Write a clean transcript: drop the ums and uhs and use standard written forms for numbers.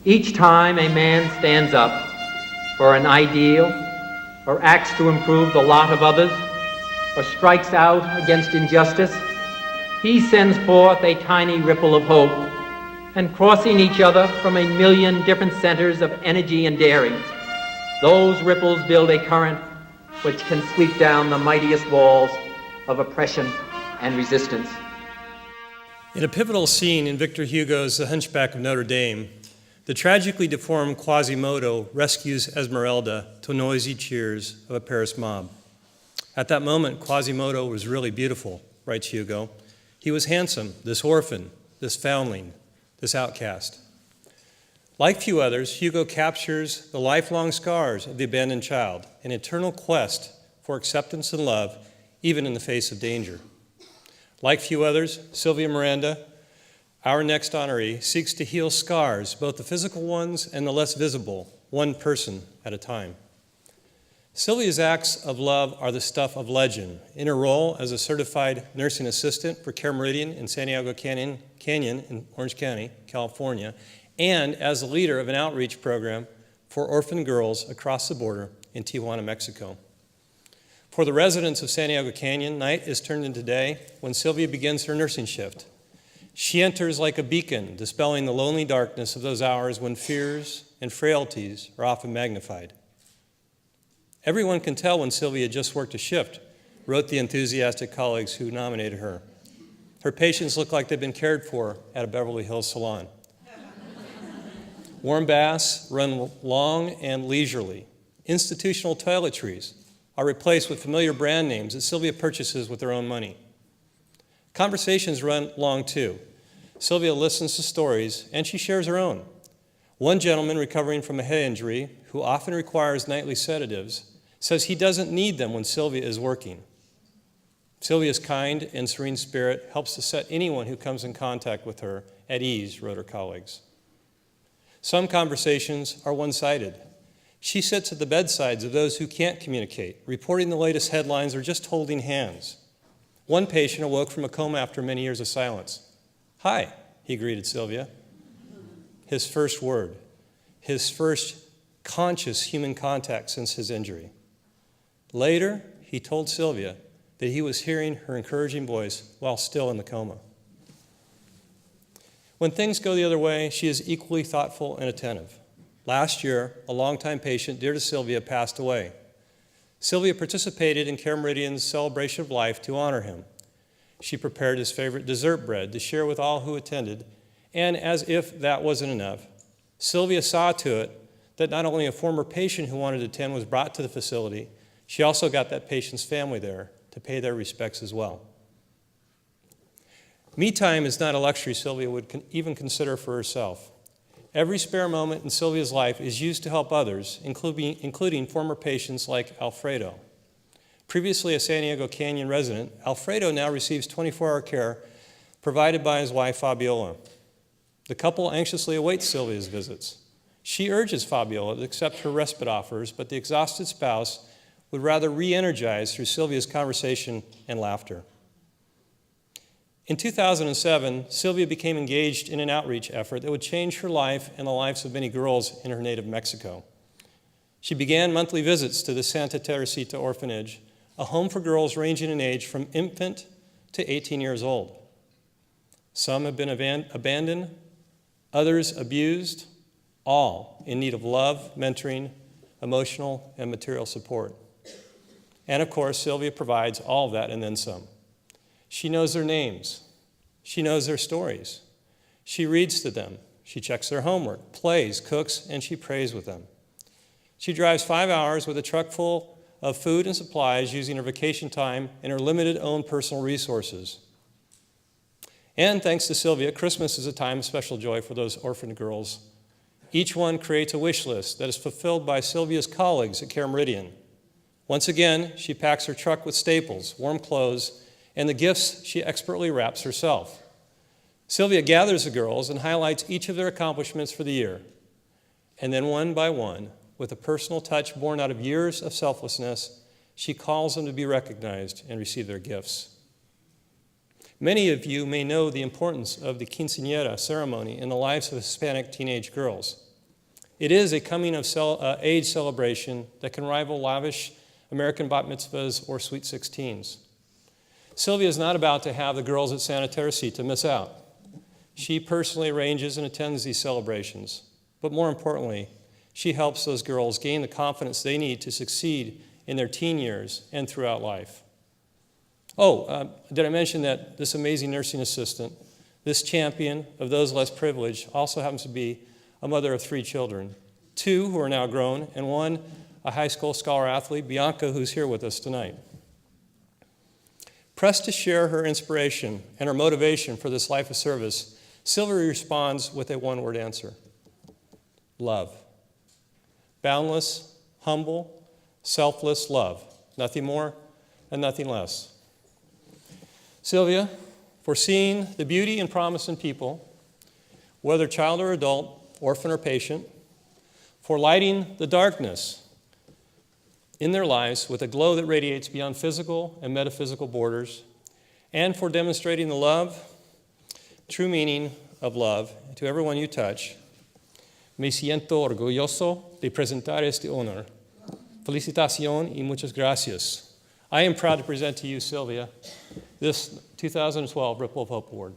Each time a man stands up for an ideal, or acts to improve the lot of others, or strikes out against injustice, he sends forth a tiny ripple of hope, and crossing each other from a million different centers of energy and daring, those ripples build a current which can sweep down the mightiest walls of oppression and resistance. In a pivotal scene in Victor Hugo's The Hunchback of Notre Dame, the tragically deformed Quasimodo rescues Esmeralda to noisy cheers of a Paris mob. At that moment, Quasimodo was really beautiful, writes Hugo. He was handsome, this orphan, this foundling, this outcast. Like few others, Hugo captures the lifelong scars of the abandoned child, an eternal quest for acceptance and love, even in the face of danger. Like few others, Silvia Miranda, our next honoree, seeks to heal scars, both the physical ones and the less visible, one person at a time. Silvia's acts of love are the stuff of legend. In her role as a certified nursing assistant for CareMeridian in Santiago Canyon in Orange County, California, and as the leader of an outreach program for orphan girls across the border in Tijuana, Mexico. For the residents of Santiago Canyon, night is turned into day when Silvia begins her nursing shift. She enters like a beacon, dispelling the lonely darkness of those hours when fears and frailties are often magnified. Everyone can tell when Silvia just worked a shift, wrote the enthusiastic colleagues who nominated her. Her patients look like they've been cared for at a Beverly Hills salon. Warm baths run long and leisurely. Institutional toiletries are replaced with familiar brand names that Silvia purchases with her own money. Conversations run long too. Silvia listens to stories, and she shares her own. One gentleman recovering from a head injury, who often requires nightly sedatives, says he doesn't need them when Silvia is working. Silvia's kind and serene spirit helps to set anyone who comes in contact with her at ease, wrote her colleagues. Some conversations are one-sided. She sits at the bedsides of those who can't communicate, reporting the latest headlines or just holding hands. One patient awoke from a coma after many years of silence. "Hi," he greeted Silvia. His first word, his first conscious human contact since his injury. Later, he told Silvia that he was hearing her encouraging voice while still in the coma. When things go the other way, she is equally thoughtful and attentive. Last year, a longtime patient dear to Silvia passed away. Silvia participated in CareMeridian's celebration of life to honor him. She prepared his favorite dessert bread to share with all who attended, and as if that wasn't enough, Silvia saw to it that not only a former patient who wanted to attend was brought to the facility, she also got that patient's family there to pay their respects as well. Me time is not a luxury Silvia would even consider for herself. Every spare moment in Silvia's life is used to help others, including former patients like Alfredo. Previously a Santiago Canyon resident, Alfredo now receives 24-hour care provided by his wife, Fabiola. The couple anxiously awaits Silvia's visits. She urges Fabiola to accept her respite offers, but the exhausted spouse would rather re-energize through Silvia's conversation and laughter. In 2007, Silvia became engaged in an outreach effort that would change her life and the lives of many girls in her native Mexico. She began monthly visits to the Santa Teresita Orphanage, a home for girls ranging in age from infant to 18 years old. Some have been abandoned, others abused, all in need of love, mentoring, emotional, and material support. And of course, Silvia provides all of that and then some. She knows their names. She knows their stories. She reads to them. She checks their homework, plays, cooks, and she prays with them. She drives 5 hours with a truck full of food and supplies using her vacation time and her limited own personal resources. And thanks to Silvia, Christmas is a time of special joy for those orphaned girls. Each one creates a wish list that is fulfilled by Silvia's colleagues at CareMeridian. Once again, she packs her truck with staples, warm clothes, and the gifts she expertly wraps herself. Silvia gathers the girls and highlights each of their accomplishments for the year. And then one by one, with a personal touch born out of years of selflessness, she calls them to be recognized and receive their gifts. Many of you may know the importance of the quinceañera ceremony in the lives of Hispanic teenage girls. It is a coming-of-age celebration that can rival lavish American bat mitzvahs or sweet 16s. Silvia is not about to have the girls at Santa Teresita miss out. She personally arranges and attends these celebrations, but more importantly, she helps those girls gain the confidence they need to succeed in their teen years and throughout life. Did I mention that this amazing nursing assistant, this champion of those less privileged, also happens to be a mother of 3 children, 2 who are now grown, and 1 a high school scholar athlete, Bianca, who's here with us tonight. Pressed to share her inspiration and her motivation for this life of service, Silvia responds with a one-word answer: love. Boundless, humble, selfless love. Nothing more and nothing less. Silvia, for seeing the beauty and promise in people, whether child or adult, orphan or patient, for lighting the darkness in their lives with a glow that radiates beyond physical and metaphysical borders, and for demonstrating the love, true meaning of love to everyone you touch. Me siento orgulloso de presentar este honor. Felicitación y muchas gracias. I am proud to present to you, Silvia, this 2012 Ripple of Hope Award.